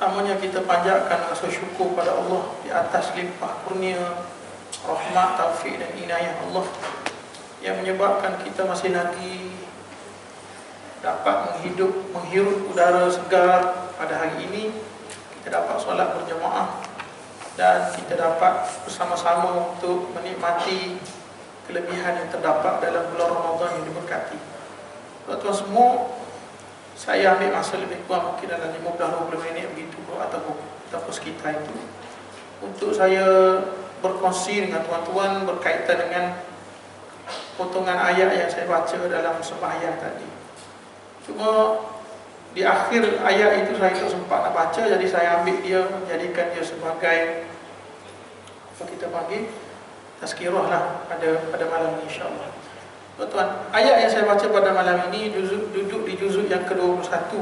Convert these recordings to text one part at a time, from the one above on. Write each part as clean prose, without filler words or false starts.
Pertamanya kita panjatkan rasa syukur pada Allah di atas limpah kurnia, rahmat, taufik dan inayah Allah yang menyebabkan kita masih lagi dapat menghirup udara segar pada hari ini. Kita dapat solat berjemaah dan kita dapat bersama-sama untuk menikmati kelebihan yang terdapat dalam bulan Ramadan yang diberkati. Tuan-tuan semua, saya ambil masa lebih kurang mungkin dalam 15-20 minit begitu atau sekitar itu untuk saya berkongsi dengan tuan-tuan berkaitan dengan potongan ayat yang saya baca dalam sembahyang tadi. Cuma di akhir ayat itu saya tak sempat nak baca, jadi saya ambil dia, jadikan dia sebagai apa kita panggil tazkirah lah pada malam ini, insya-Allah. Tuan-tuan, ayat yang saya baca pada malam ini duduk di juzuk yang ke-21.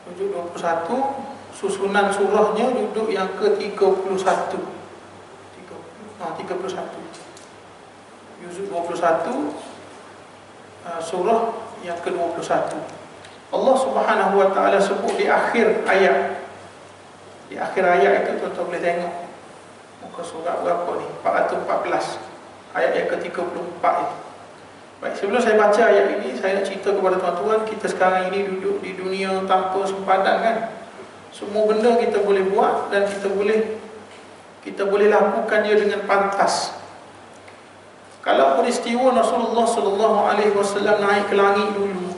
Juzuk 21, susunan surahnya duduk yang ke-31. 31. Juzuk 21, surah yang ke-21. Allah Subhanahu wa taala sebut di akhir ayat. Di akhir ayat itu tuan-tuan boleh tengok muka surah berapa ni? 414. Ayat yang ke-34 itu. Baik, sebelum saya baca ayat ini, saya nak cerita kepada tuan-tuan, kita sekarang ini duduk di dunia tanpa sempadan kan. Semua benda kita boleh buat dan kita boleh lakukan dia dengan pantas. Kalau peristiwa Rasulullah sallallahu alaihi wasallam naik ke langit dulu,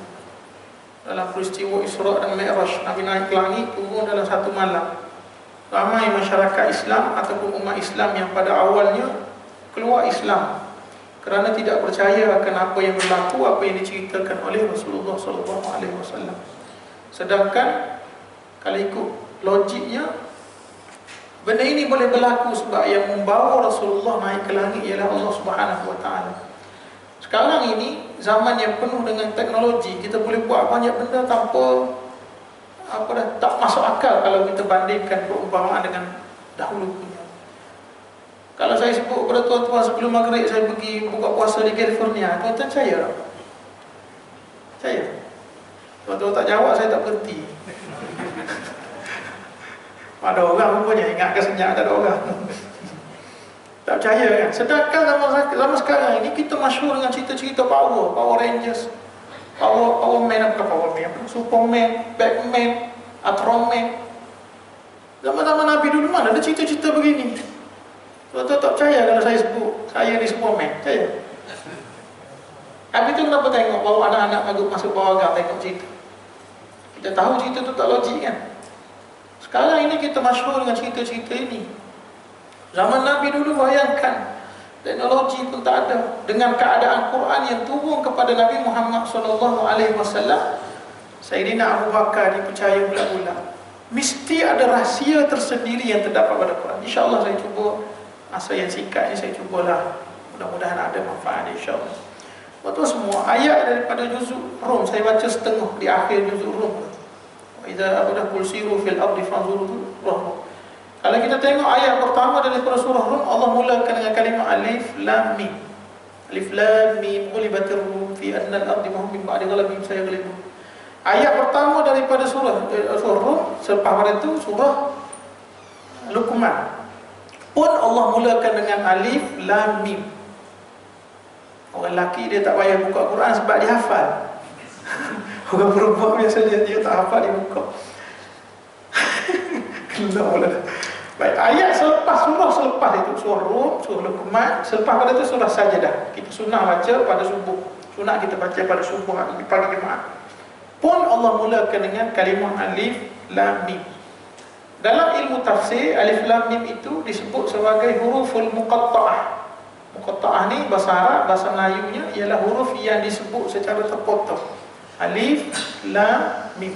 dalam peristiwa Isra dan Mi'raj, Nabi naik ke langit turun dalam satu malam. Ramai masyarakat Islam ataupun umat Islam yang pada awalnya keluar Islam kerana tidak percaya akan apa yang berlaku, apa yang diceritakan oleh Rasulullah sallallahu alaihi wasallam. Sedangkan kalau ikut logiknya, benda ini boleh berlaku sebab yang membawa Rasulullah naik ke langit ialah Allah Subhanahu wa taala. Sekarang ini zaman yang penuh dengan teknologi, kita boleh buat banyak benda tanpa tak masuk akal kalau kita bandingkan perumpamaan dengan dahulu punya. Kalau saya sebut kepada tuan-tuan sebelum maghrib saya pergi buka puasa di California, tuan-tuan percaya tak? Percaya? Tuan-tuan tak jawab, saya tak berhenti. Ada orang rupanya ingat ke senyap, tak ada orang. Tak percaya kan? Sedangkan zaman sekarang ini kita masyhur dengan cerita-cerita Power Rangers, Power Man, Superman, Batman, Ultraman. Zaman-zaman Nabi dulu mana ada cerita-cerita begini? Tuan-tuan tak percaya kalau saya sebut saya ni Superman, percaya? Habis tu kenapa tengok bawa anak-anak masuk bawah agak tengok cerita? Kita tahu cerita tu tak logik kan? Sekarang ini kita masyhur dengan cerita-cerita ini. Zaman Nabi dulu bayangkan, teknologi pun tak ada. Dengan keadaan Quran yang turun kepada Nabi Muhammad SAW, Sayyidina Abu Bakar dipercaya bulat-bulat. Mesti ada rahsia tersendiri yang terdapat pada Quran. InsyaAllah saya cuba, masa yang singkat ni saya cubalah. Mudah-mudahan ada manfaat insyaAllah. Betul semua, ayat daripada juzuk Rum, saya baca setengah di akhir juzuk Rum. Idza abada qul siru fil ardi fanzuru. Kalau kita tengok ayat pertama daripada surah Rum, Allah mulakan dengan kalimah alif lam mim. Alif lam mim ghulibatir rum fi adna al-ardi wa hum min ba'di ghalabihim sayaghlibun. Ayat pertama daripada surah Rum, selepas pada itu surah Luqman. Pun Allah mulakan dengan alif lam mim. Orang lelaki dia tak payah buka Quran sebab dia hafal. Orang perempuan biasanya dia tak hafal, dia buka. Baik, ayat selepas itu surah Rum, surah Luqman, selepas pada itu surah Sajdah. Kita sunnah baca pada subuh. Sunnah kita baca pada subuh pagi Jumaat. Pun Allah mulakan dengan kalimah alif lam mim. Dalam ilmu tafsir, alif lam mim itu disebut sebagai huruful muqatta'ah. Muqatta'ah ni bahasa Arab, bahasa Melayunya ialah huruf yang disebut secara terpotong. Alif lam mim.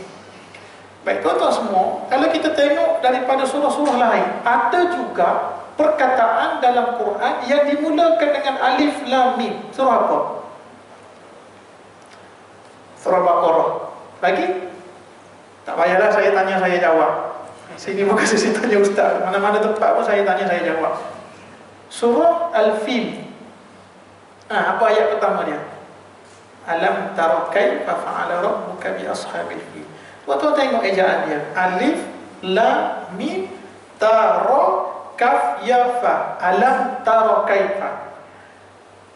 Baik tuan-tuan semua, kalau kita tengok daripada surah-surah lain, ada juga perkataan dalam Quran yang dimulakan dengan alif lam mim. Surah apa? Surah Baqarah. Lagi? Tak payahlah saya tanya, saya jawab. Sini bukan saya tanya ustaz, mana-mana tempat pun saya tanya, saya jawab. Surah Al-Fil. Apa ayat pertama dia? Alam tara kaifa fa'ala rabbuka bi ashabil fil. Tuan-tuan tengok ejaan dia. Alif lam mim ta ra kaf ya fa. Alam tara kaifa.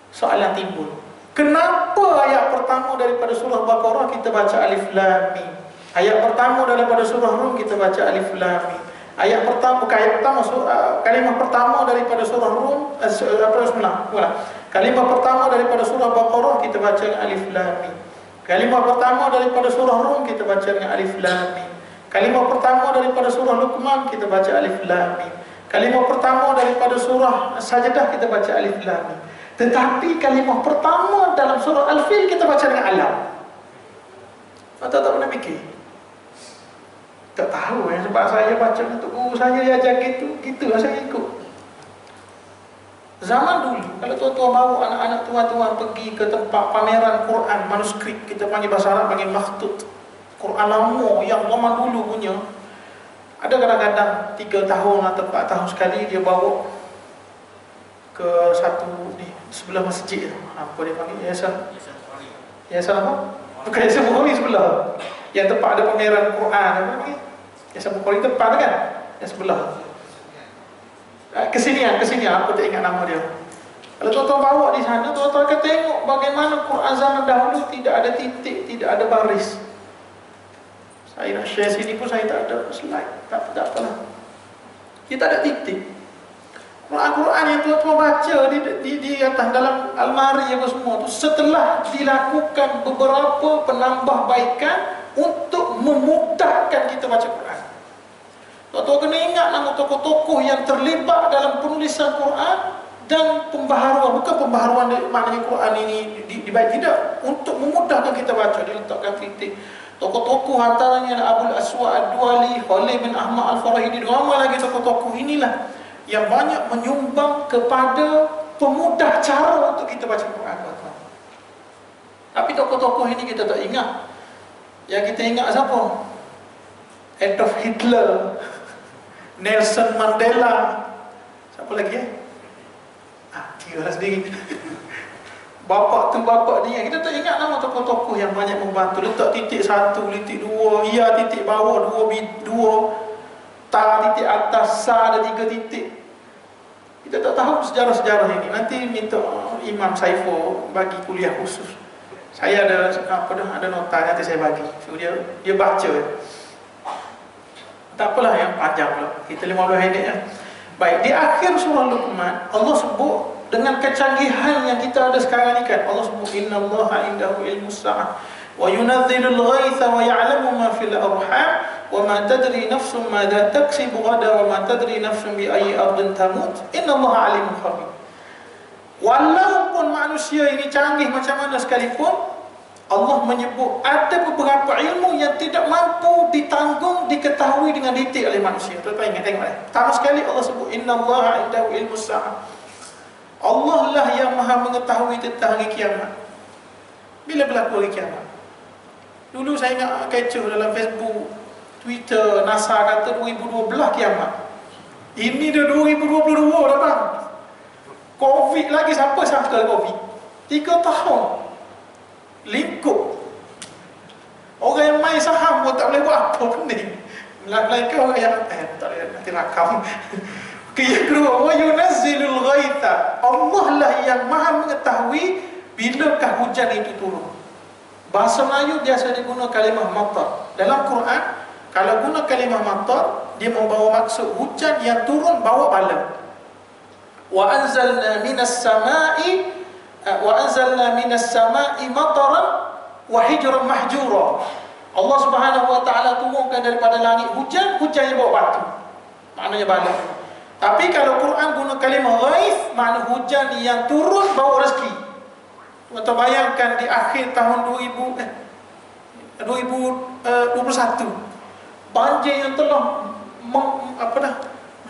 Soalan timbul, kenapa ayat pertama daripada surah Baqarah kita baca alif lam mim? Ayat pertama daripada surah Rum kita baca alif lam mim. Ayat pertama, kalimah pertama daripada surah Rum, kalimah pertama daripada surah Baqarah kita baca dengan alif lam mim. Kalimah pertama daripada surah Rum kita baca dengan alif lam mim. Kalimah pertama daripada surah Luqman kita baca alif lam mim. Kalimah pertama daripada surah Sajdah kita baca alif lam mim. Tetapi kalimah pertama dalam surah Al-Fil kita baca dengan alam. Atau tak pernah fikir? Tak tahu sebab saya baca untuk guru saya dia ajar gitu lah saya ikut. Zaman dulu, kalau tuan-tuan bawa anak-anak tuan-tuan pergi ke tempat pameran Quran, manuskrip, kita panggil bahasa Arab, panggil makhtut, Quran lama yang zaman dulu punya, ada kadang-kadang 3 tahun atau 4 tahun sekali dia bawa ke satu di sebelah masjid. Apa dia panggil? Yayasan apa? Bukan Yayasan Bukhari sebelah. Yang tempat ada pameran Quran, apa panggil? Yayasan Bukhari tempat kan? Yang sebelah. Kesinian, aku tak ingat nama dia. Kalau tuan-tuan bawa di sana, tuan-tuan akan tengok bagaimana Quran zaman dahulu tidak ada titik, tidak ada baris. Saya nak share sini pun saya tak ada slide, tak apalah. Kita tak ada titik. Al-Quran yang tuan-tuan baca di atas dalam almari apa semua tu, setelah dilakukan beberapa penambahbaikan untuk memudahkan kita baca Quran. Tuan-tuan kena ingat nama tokoh-tokoh yang terlibat dalam penulisan Quran dan pembaharuan. Bukan pembaharuan maknanya Quran ini dibaik, tidak, untuk memudahkan kita baca, diletakkan titik. Tokoh-tokoh antaranya Abul Aswad Ad-Duali, Khalil bin Ahmad Al-Farahidi, ramai lagi tokoh-tokoh inilah yang banyak menyumbang kepada pemudah cara untuk kita baca Quran. Tapi tokoh-tokoh ini kita tak ingat. Yang kita ingat siapa? Adolf Hitler, Nelson Mandela, siapa lagi kira sendiri. Bapak dia. Kita tak ingat nama tokoh-tokoh yang banyak membantu. Letak titik 1, titik 2, ya titik bawah 2, ta titik atas, sa ada 3 titik. Kita tak tahu sejarah-sejarah ini. Nanti minta Imam Saiful bagi kuliah khusus. Saya ada nota, nanti saya bagi. So dia baca. Tak apalah yang panjang pula. Kita 15 minit ya. Baik, di akhir surah Luqman Allah sebut dengan kecanggihan yang kita ada sekarang ni kan. Allah sebut innallaha indahu ilmus sa'ah wa yunazzilul ghaitha wa ya'lamu ma fil arham wa ma tadri nafsun madza taksibu ghadan wa ma tadri nafsun bi ayyi ardin tamut innallaha alimun khabir. Walaupun manusia ini canggih macam mana sekalipun, Allah menyebut ada beberapa ilmu yang tidak mampu ditanggung, diketahui dengan detail oleh manusia. Tuan-tuan ingat, tengok. Pertama sekali Allah sebut innallaha indahu ilmus sa'ah. Allah lah yang maha mengetahui tentang hari kiamat. Bila berlaku hari kiamat? Dulu saya ingat kecoh dalam Facebook, Twitter, NASA kata 2012 kiamat. Ini dah 2022 dah bang. Covid lagi, siapa sangka Covid? 3 tahun lingkup. Orang yang main saham pun tak boleh buat apa pun ni. Melainkan orang yang tak boleh nanti rakam. Yang kedua, wa yunazzilul ghaitha. Allah lah yang maha mengetahui bilakah hujan itu turun. Bahasa Melayu biasa digunakan kalimah matar. Dalam Quran, kalau guna kalimah matar, dia membawa maksud hujan yang turun bawa bala. Wa anzalna minas sama'i mataran wa hijran mahjura. Allah Subhanahu wa taala turunkan daripada langit hujan yang bawa batu. Maknanya bala. Tapi kalau Quran guna kalimah ghaith, makna hujan yang turun bawa rezeki. Atau bayangkan di akhir tahun 2021, banjir yang telah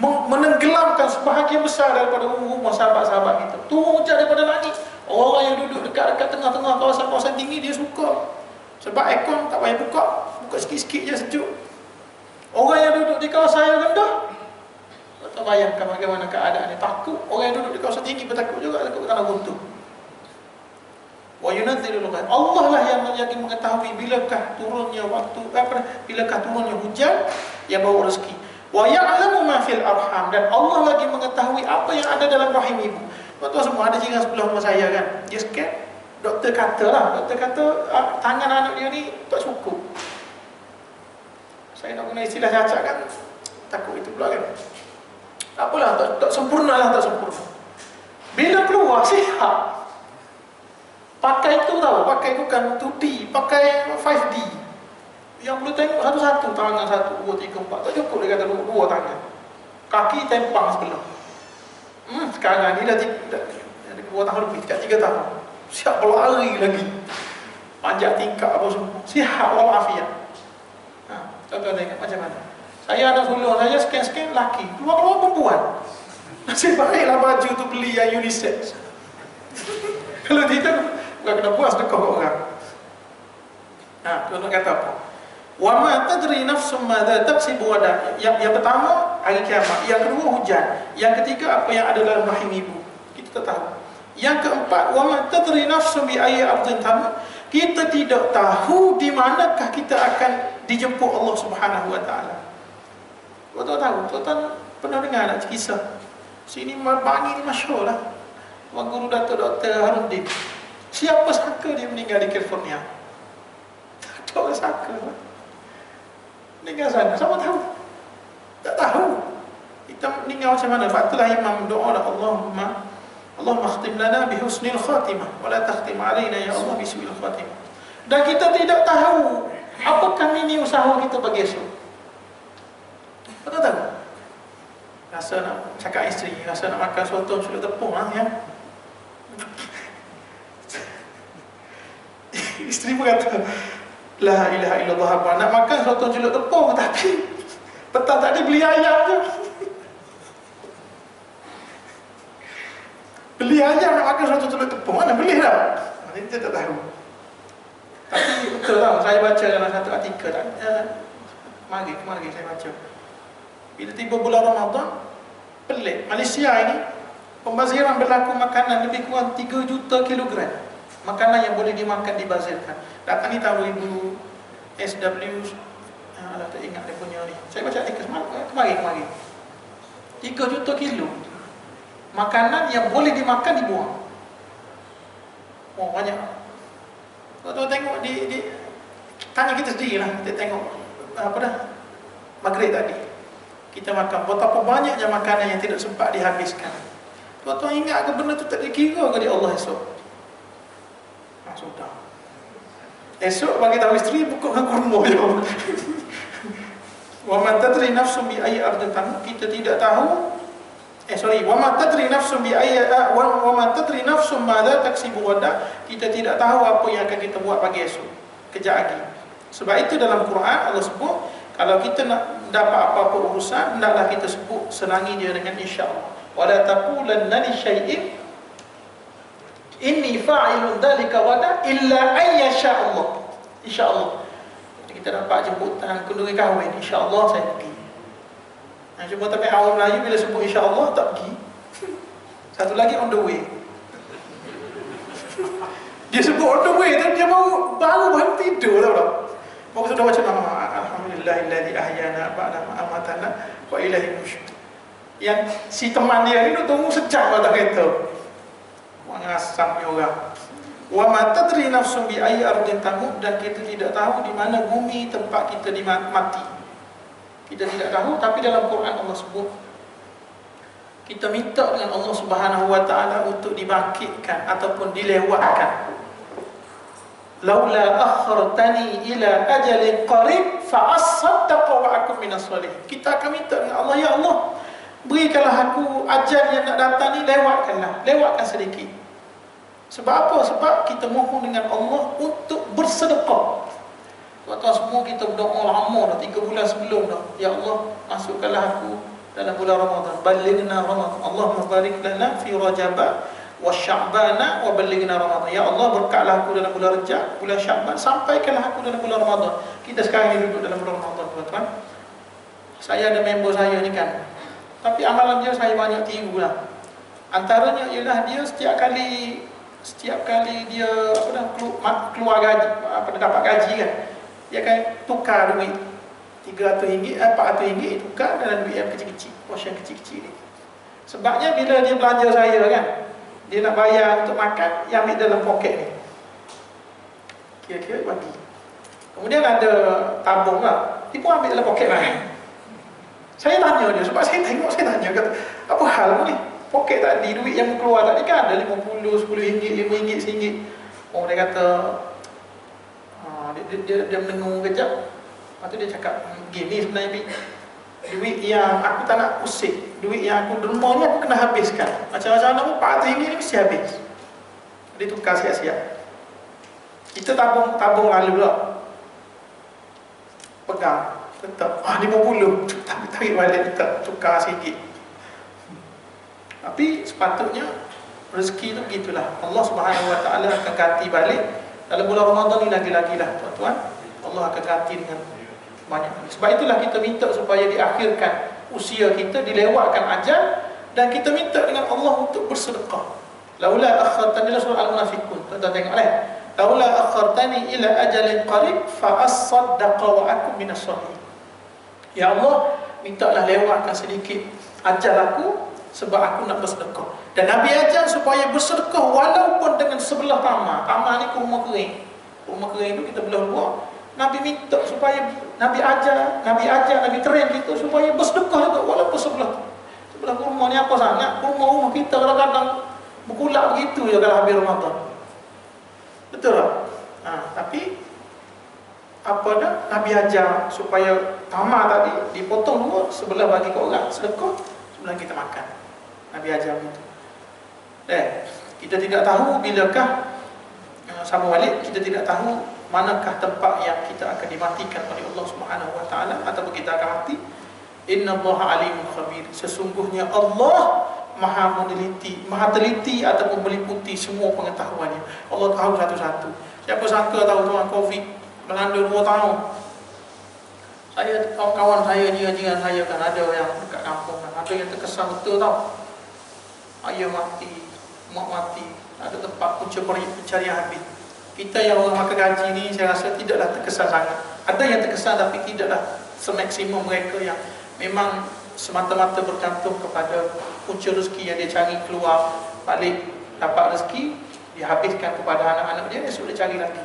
menenggelamkan sebahagian besar daripada rumah sahabat-sahabat kita. Turun hujan daripada langit. Orang yang duduk dekat-dekat tengah-tengah kawasan-kawasan tinggi dia suka. Sebab aircon tak payah buka sikit-sikit je sejuk. Orang yang duduk di kawasan yang rendah, tak bayangkan bagaimana keadaan ni. Takut. Orang yang duduk di kawasan tinggi bertakut juga, takut kena runtuh. Wa yunazzilul ghaith. Allah lah yang mengetahui bilakah turunnya waktu, bilakah turunnya hujan yang bawa rezeki. Wa ya'lamu ma fil arham, dan Allah lagi mengetahui apa yang ada dalam rahim ibu. Tuan-tuan semua, ada jiran sebelah rumah saya kan, dia scan, doktor kata tangan anak dia ni tak cukup. Saya nak guna istilah cacat kan, takut itu pula kan. Tak apalah, tak sempurna lah, tak sempurna. Bila keluar sihat. Pakai tu tahu, pakai bukan 2D, pakai 5D. Yang boleh tengok satu-satu, tangan 1, 2, 3, 4. Tak cukup dia kata 2 tangan. Kaki tempang sebelah. Sekarang ni dah 2 tahun lebih, dekat 3 tahun. Siap berlari lagi. Panjat tingkap apa semua. Sihat walafiat. Tuan-tuan tengok macam mana. Saya ada sulung saya scan-scan laki, keluar-keluar perempuan. Nasib baiklah baju tu beli yang unisex. Kalau tidak, bukan kena puas dekat orang. Tuan-tuan kata apa? Wa ma tadri nafsum madza taksibu ghadan. Yang pertama hari kiamat, yang kedua hujan, yang ketiga apa yang ada dalam rahim ibu. Kita tak tahu. Yang keempat, wa ma tadri nafsum bi ayyi ardin tamut. Kita tidak tahu di manakah kita akan dijemput Allah Subhanahu wa taala. Tuan-tuan tahu, tuan-tuan pernah dengar nak kisah. Sini Bangi ni masyhur lah. Wan Guru Datuk Dr. Harudin. Siapa sangka dia meninggal di California? Tak ada orang sangka. Meninggal sana, siapa tahu? Tak tahu. Kita meninggal macam mana? Sebab itulah imam doa lah, Allahumma khtim lana bihusnil khatimah wa la takhtim alaina ya Allah bisu'il khatimah. Dan kita tidak tahu apakah ini usaha kita bagi esok. Kita tahu. Rasa nak cakap isteri, rasa nak makan soto sudah tepung lah ya. Isteri pun kata, la ilaha illallah, apa nak makan soto celup tepung, tapi petang tadi beli ayam je. Beli ayam nak makan soto celup tepung, mana beli dah? Kita tak tahu. Tapi betul lah, saya baca dalam satu artikel tak? Kemari saya baca. Bila tiba bulan Ramadan, pelik. Malaysia ini pembaziran berlaku makanan lebih kurang 3 juta kilogram. Makanan yang boleh dimakan dibazirkan. Data ni tahun 2000 SW, tak ingat dia punya ni. Saya baca artikel kemari. 3 juta kilo makanan yang boleh dimakan dibuang. Oh, banyak. Tuan-tuan tengok di tanya kita sendiri lah. Kita tengok apa dah maghrib tadi. Kita makan betapa banyaknya makanan yang tidak sempat dihabiskan. Tuan-tuan ingat ke benda tu tak dikira ke di Allah esok? Sudah. Esok bagi tahu isteri buka dengan kurma je. Wa man tadri nafsun bi ayyi ardin tamut. Kita tidak tahu. Wa man tadri nafsun bi ayyi wa man tadri nafsun madza taksibu ghadan. Kita tidak tahu apa yang akan kita buat pagi esok. Kejap lagi. Sebab itu dalam Quran Allah sebut, kalau kita nak dapat apa-apa urusan, hendaklah kita sebut senangi dia dengan insya-Allah. Wala taqulanna li syai'in inni fa'ilun dzalika ghadan illa ayyasha Allah. Insya-Allah. Kita dapat jemputan kenduri kahwin, insya-Allah saya pergi. Cuma tapi awam Melayu bila sebut insya-Allah tak pergi. Satu lagi on the way. Dia sebut on the way tapi dia baru tidur tau. Baru sudah baca nama alhamdulillahilladzi ahyana ba'da ma amatana wa ilaihi nusyur. Yang si teman dia ni tunggu sejam atas kereta. Mengasam ni orang. Wa ma tadri nafsun bi ayyi ardin tamut, dan kita tidak tahu di mana bumi tempat kita mati. Kita tidak tahu, tapi dalam Quran Allah sebut kita minta dengan Allah Subhanahu wa taala untuk dibangkitkan ataupun dilewatkan. Laula akhartani ila ajalin qarib fa asaddaqa wa akum minas solihin. Kita akan minta dengan Allah, ya Allah, berikanlah aku ajal yang nak datang ni, lewatkan sedikit. Sebab apa? Sebab kita mohon dengan Allah untuk bersedekah. Tuan-tuan semua kita berdoa lama dah, 3 bulan sebelum dah. Ya Allah, masukkanlah aku dalam bulan Ramadan. Balighna Ramadan. Allahumma barik lana fi Rajab wa Sya'ban wa balighna Ramadan. Ya Allah, berkatlah aku dalam bulan Rajab, bulan Sya'ban, sampaikanlah aku dalam bulan Ramadan. Kita sekarang ni duduk dalam bulan Ramadan, tuan-tuan. Saya ada member saya ni kan, tapi amalan dia saya banyak tiru lah. Antaranya ialah dia setiap kali dia keluar gaji, dapat gaji kan, dia akan tukar duit RM300, RM400 tukar dalam duit yang kecil-kecil, portion kecil-kecil ni. Sebabnya bila dia belanja saya kan, dia nak bayar untuk makan, yang ambil dalam poket ni, kira-kira bagi. Kemudian ada tabung lah, dia pun ambil dalam poket lah. Saya tanya dia, sebab saya tengok, saya tanya, kata, apa hal ni? Poket tadi, duit yang keluar tadi kan ada RM50, RM10, RM5, RM1. Oh, dia kata, dia mendengung kejap. Lepas tu dia cakap, gini sebenarnya Bi, duit yang aku tak nak usik, duit yang aku derma ni aku kena habiskan. Macam-macam nama RM400 ni mesti habis. Dia tukar siap-siap. Kita tabung lalu lah, pegang, tetap RM50, tarik balik, tetap tukar RM1. Tapi sepatutnya rezeki tu begitulah, Allah Subhanahu Wa Taala akan ganti balik. Dalam bulan Ramadan ni lagi-lagi lah tuan-tuan, Allah akan ganti dengan banyak. Sebab itulah kita minta supaya diakhirkan usia kita, dilewatkan ajal, dan kita minta dengan Allah untuk bersedekah. Laula akhartani, ila surah Al-Munafiqun, tuan-tuan tengok laula akhartani ila ajalin qarib fa as-saddaqa wa akum minas shalihin. Ya Allah, mintalah lewatkan sedikit ajal aku, sebab aku nak bersedekah. Dan Nabi ajar supaya bersedekah walaupun dengan sebelah tamar. Tamar ni kurma kering. Kurma kering tu kita belah dua. Nabi minta supaya Nabi ajar, Nabi train kita supaya bersedekah juga walaupun sebelah kurma ni apa sangat. Kurma rumah kita kadang-kadang berkulak begitu je kalau habis Ramadan. Betul tak? Tapi apa dah? Nabi ajar supaya tamar tadi dipotong dua, sebelah bagi ke orang sedekah, sebelah kita makan. Nabi ajar begitu. Kita tidak tahu bilakah sama balik, kita tidak tahu manakah tempat yang kita akan dimatikan oleh Allah Subhanahu Wa Taala ataupun kita akan mati. Innallaha alimun khabir. Sesungguhnya Allah Maha meneliti, Maha teliti ataupun meliputi semua pengetahuannya. Allah tahu satu-satu. Siapa sangka tahu tuan Covid melanda 2 tahun. Saya, kawan-kawan saya, jiran-jiran saya kan ada yang dekat kampung kan, ada yang terkesan betul tau. Ayah mati, mak mati, ada tempat punca pencarian habis. Kita yang orang makan gaji ni saya rasa tidaklah terkesan sangat. Ada yang terkesan tapi tidaklah semaksimum mereka yang memang semata-mata bergantung kepada punca rezeki yang dia cari, keluar balik dapat rezeki, dihabiskan kepada anak-anak dia sudah cari lagi.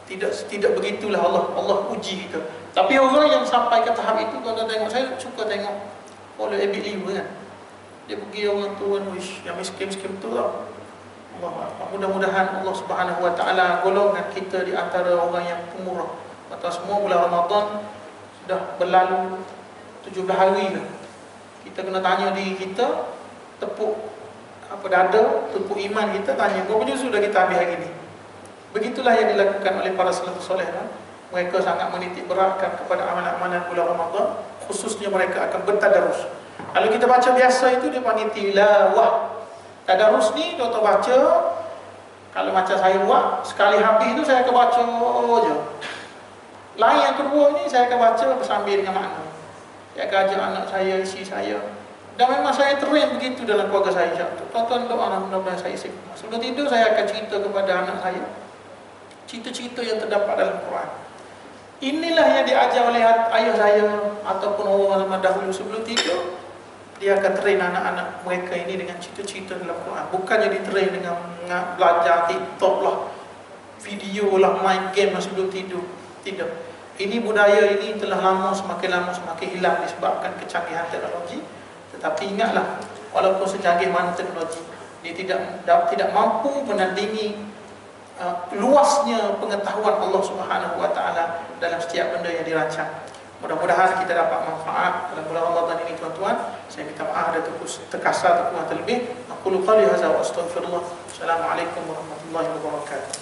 Tidak begitulah Allah uji kita. Tapi orang yang sampai ke tahap itu, tuan-tuan tengok, saya suka tengok oleh Abid Liver kan, dia pergi orang tu yang miskin-miskin tu tau. Mudah-mudahan Allah Subhanahu Wa Taala golongkan kita di antara orang yang pemurah. Atau semua bulan Ramadan sudah berlalu 17 hari dah. Kita kena tanya diri kita, tepuk dada, tepuk iman kita, tanya berapa juz sudah kita ambil hari ini. Begitulah yang dilakukan oleh para salafus soleh kan? Mereka sangat menitik beratkan kepada amalan-amalan bulan Ramadan, khususnya mereka akan bertadarus. Kalau kita baca biasa itu dia panggil tilawah. Tadarus ni doktor baca, kalau macam saya buat, sekali habis itu saya akan baca je. Lain yang kedua ni saya akan baca bersambung dengan makna. Saya akan ajak anak saya, isteri saya. Dan memang saya train begitu dalam keluarga saya. Tuan-tuan doa mudah-mudahan saya istiqomah. Sebelum tidur saya akan cerita kepada anak saya cerita-cerita yang terdapat dalam Quran. Inilah yang diajar oleh ayah saya ataupun orang-orang dahulu sebelum tidur. Dia akan train anak-anak mereka ini dengan cerita-cerita dalam Quran. Bukannya di-train dengan belajar TikTok lah, video lah, main game lah sebelum tidur. Tidak. Ini budaya ini telah semakin lama semakin hilang disebabkan kecanggihan teknologi. Tetapi ingatlah, walaupun secanggih mana teknologi, dia tidak mampu menandingi luasnya pengetahuan Allah Subhanahu Wa Taala dalam setiap benda yang dirancang. Mudah-mudahan kita dapat manfaat dalam bulan Ramadan ini tuan-tuan. Saya minta maaf ada terkasar atau kurang terlebih. Aqulu qali hadza wa astaghfirullah. Assalamualaikum warahmatullahi wabarakatuh.